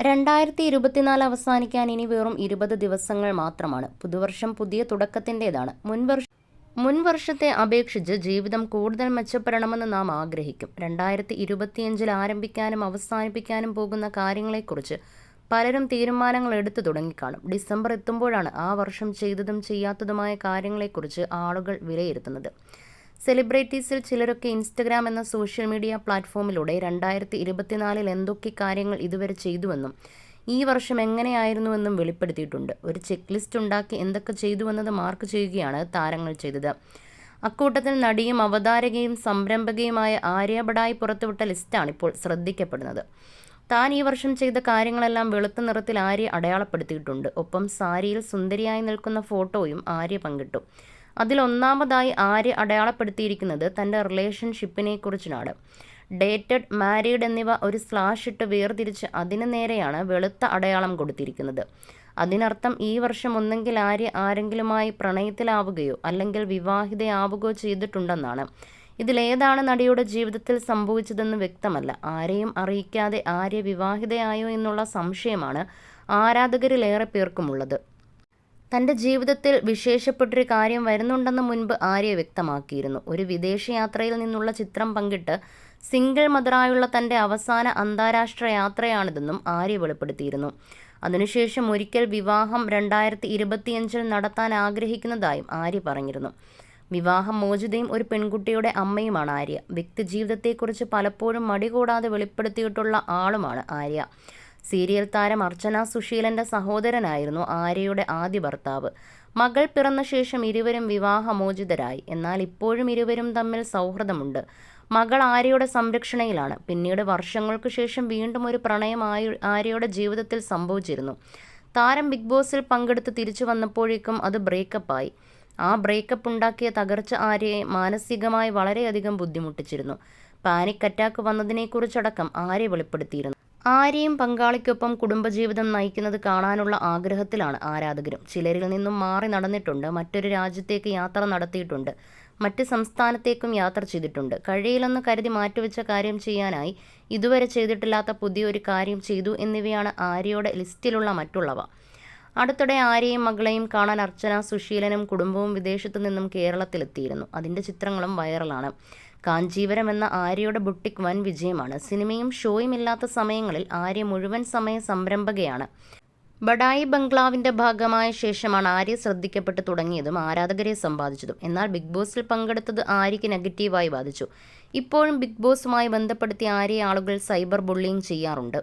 2024 അവസാനിക്കാൻ ഇനി വെറും 20 ദിവസങ്ങൾ മാത്രമാണ്. പുതുവർഷം പുതിയ തുടക്കത്തിൻ്റെതാണ്. മുൻവർഷത്തെ അപേക്ഷിച്ച് ജീവിതം കൂടുതൽ മെച്ചപ്പെടണമെന്ന് നാം ആഗ്രഹിക്കും. 2025 ആരംഭിക്കാനും അവസാനിപ്പിക്കാനും പോകുന്ന കാര്യങ്ങളെക്കുറിച്ച് പലരും തീരുമാനങ്ങൾ എടുത്തു തുടങ്ങിക്കാണും. ഡിസംബർ എത്തുമ്പോഴാണ് ആ വർഷം ചെയ്തതും ചെയ്യാത്തതുമായ കാര്യങ്ങളെക്കുറിച്ച് ആളുകൾ വിലയിരുത്തുന്നത്. സെലിബ്രിറ്റീസിൽ ചിലരൊക്കെ ഇൻസ്റ്റഗ്രാം എന്ന സോഷ്യൽ മീഡിയ പ്ലാറ്റ്ഫോമിലൂടെ 2024 എന്തൊക്കെ കാര്യങ്ങൾ ഇതുവരെ ചെയ്തുവെന്നും ഈ വർഷം എങ്ങനെയായിരുന്നുവെന്നും വെളിപ്പെടുത്തിയിട്ടുണ്ട്. ഒരു ചെക്ക് ലിസ്റ്റ് ഉണ്ടാക്കി എന്തൊക്കെ ചെയ്തുവെന്നത് മാർക്ക് ചെയ്യുകയാണ് താരങ്ങൾ ചെയ്തത്. അക്കൂട്ടത്തിൽ നടിയും അവതാരകയും സംരംഭകയുമായ ആര്യ ബഡായി പുറത്തുവിട്ട ലിസ്റ്റാണ് ഇപ്പോൾ ശ്രദ്ധിക്കപ്പെടുന്നത്. താൻ ഈ വർഷം ചെയ്ത കാര്യങ്ങളെല്ലാം വെളുത്ത നിറത്തിൽ ആര്യ അടയാളപ്പെടുത്തിയിട്ടുണ്ട്. ഒപ്പം സാരിയിൽ സുന്ദരിയായി നിൽക്കുന്ന ഫോട്ടോയും ആര്യ പങ്കിട്ടു. അതിലൊന്നാമതായി ആര്യ അടയാളപ്പെടുത്തിയിരിക്കുന്നത് തൻ്റെ റിലേഷൻഷിപ്പിനെ കുറിച്ചാണ്. ഡേറ്റഡ്, മാരീഡ് എന്നിവ ഒരു സ്ലാഷ് ഇട്ട് വേർതിരിച്ച് അതിന് നേരെയാണ് വെളുത്ത അടയാളം കൊടുത്തിരിക്കുന്നത്. അതിനർത്ഥം ഈ വർഷം ഒന്നെങ്കിൽ ആര്യ ആരെങ്കിലുമായി പ്രണയത്തിലാവുകയോ അല്ലെങ്കിൽ വിവാഹിതയാവുകയോ ചെയ്തിട്ടുണ്ടെന്നാണ്. ഇതിലേതാണ് നടിയുടെ ജീവിതത്തിൽ സംഭവിച്ചതെന്ന് വ്യക്തമല്ല. ആരെയും അറിയിക്കാതെ ആര്യ വിവാഹിതയായോ എന്നുള്ള സംശയമാണ് ആരാധകരിലേറെ പേർക്കുമുള്ളത്. തൻ്റെ ജീവിതത്തിൽ വിശേഷപ്പെട്ടൊരു കാര്യം വരുന്നുണ്ടെന്ന് മുൻപ് ആര്യ വ്യക്തമാക്കിയിരുന്നു. ഒരു വിദേശയാത്രയിൽ നിന്നുള്ള ചിത്രം പങ്കിട്ട് സിംഗിൾ മദറായുള്ള തൻ്റെ അവസാന അന്താരാഷ്ട്ര യാത്രയാണിതെന്നും ആര്യ വെളിപ്പെടുത്തിയിരുന്നു. അതിനുശേഷം ഒരിക്കൽ വിവാഹം 2025 നടത്താൻ ആഗ്രഹിക്കുന്നതായും ആര്യ പറഞ്ഞിരുന്നു. വിവാഹം മോചിതയും ഒരു പെൺകുട്ടിയുടെ അമ്മയുമാണ് ആര്യ. വ്യക്തിജീവിതത്തെക്കുറിച്ച് പലപ്പോഴും മടികൂടാതെ വെളിപ്പെടുത്തിയിട്ടുള്ള ആളുമാണ് ആര്യ. സീരിയൽ താരം അർച്ചന സുശീലൻ്റെ സഹോദരനായിരുന്നു ആര്യയുടെ ആദ്യ ഭർത്താവ്. മകൾ പിറന്ന ശേഷം ഇരുവരും വിവാഹമോചിതരായി. എന്നാൽ ഇപ്പോഴും ഇരുവരും തമ്മിൽ സൗഹൃദമുണ്ട്. മകൾ ആര്യയുടെ സംരക്ഷണയിലാണ്. പിന്നീട് വർഷങ്ങൾക്കു ശേഷം വീണ്ടും ഒരു പ്രണയം ആര്യയുടെ ജീവിതത്തിൽ സംഭവിച്ചിരുന്നു. താരം ബിഗ് ബോസിൽ പങ്കെടുത്ത് തിരിച്ചു വന്നപ്പോഴേക്കും അത് ബ്രേക്കപ്പായി. ആ ബ്രേക്കപ്പ് ഉണ്ടാക്കിയ തകർച്ച ആര്യയെ മാനസികമായി വളരെയധികം ബുദ്ധിമുട്ടിച്ചിരുന്നു. പാനിക് അറ്റാക്ക് വന്നതിനെക്കുറിച്ചടക്കം ആര്യ വെളിപ്പെടുത്തിയിരുന്നു. ആര്യയും പങ്കാളിക്കൊപ്പം കുടുംബജീവിതം നയിക്കുന്നത് കാണാനുള്ള ആഗ്രഹത്തിലാണ് ആരാധകരും. ചിലരിൽ നിന്നും മാറി നടന്നിട്ടുണ്ട്. മറ്റൊരു രാജ്യത്തേക്ക് യാത്ര നടത്തിയിട്ടുണ്ട്. മറ്റ് സംസ്ഥാനത്തേക്കും യാത്ര ചെയ്തിട്ടുണ്ട്. കഴിയില്ലെന്ന് കരുതി മാറ്റിവെച്ച കാര്യം ചെയ്യാനായി ഇതുവരെ ചെയ്തിട്ടില്ലാത്ത പുതിയൊരു കാര്യം ചെയ്തു എന്നിവയാണ് ആര്യയുടെ ലിസ്റ്റിലുള്ള മറ്റുള്ളവ. അടുത്തിടെ ആര്യയും മകളെയും കാണാൻ അർച്ചന സുശീലനും കുടുംബവും വിദേശത്തു നിന്നും കേരളത്തിലെത്തിയിരുന്നു. അതിൻ്റെ ചിത്രങ്ങളും വൈറലാണ്. കാഞ്ചീവരം എന്ന ആര്യയുടെ ബുട്ടിക് വൻ വിജയമാണ്. സിനിമയും ഷോയും ഇല്ലാത്ത സമയങ്ങളിൽ ആര്യ മുഴുവൻ സമയ സംരംഭകയാണ്. ബഡായി ബംഗ്ലാവിൻ്റെ ഭാഗമായ ശേഷമാണ് ആര്യ ശ്രദ്ധിക്കപ്പെട്ടു തുടങ്ങിയതും ആരാധകരെ സമ്പാദിച്ചതും. എന്നാൽ ബിഗ് ബോസിൽ പങ്കെടുത്തത് ആര്യയ്ക്ക് നെഗറ്റീവായി ബാധിച്ചു. ഇപ്പോഴും ബിഗ് ബോസുമായി ബന്ധപ്പെടുത്തി ആര്യയെ ആളുകൾ സൈബർ ബുള്ളിയിങ് ചെയ്യാറുണ്ട്.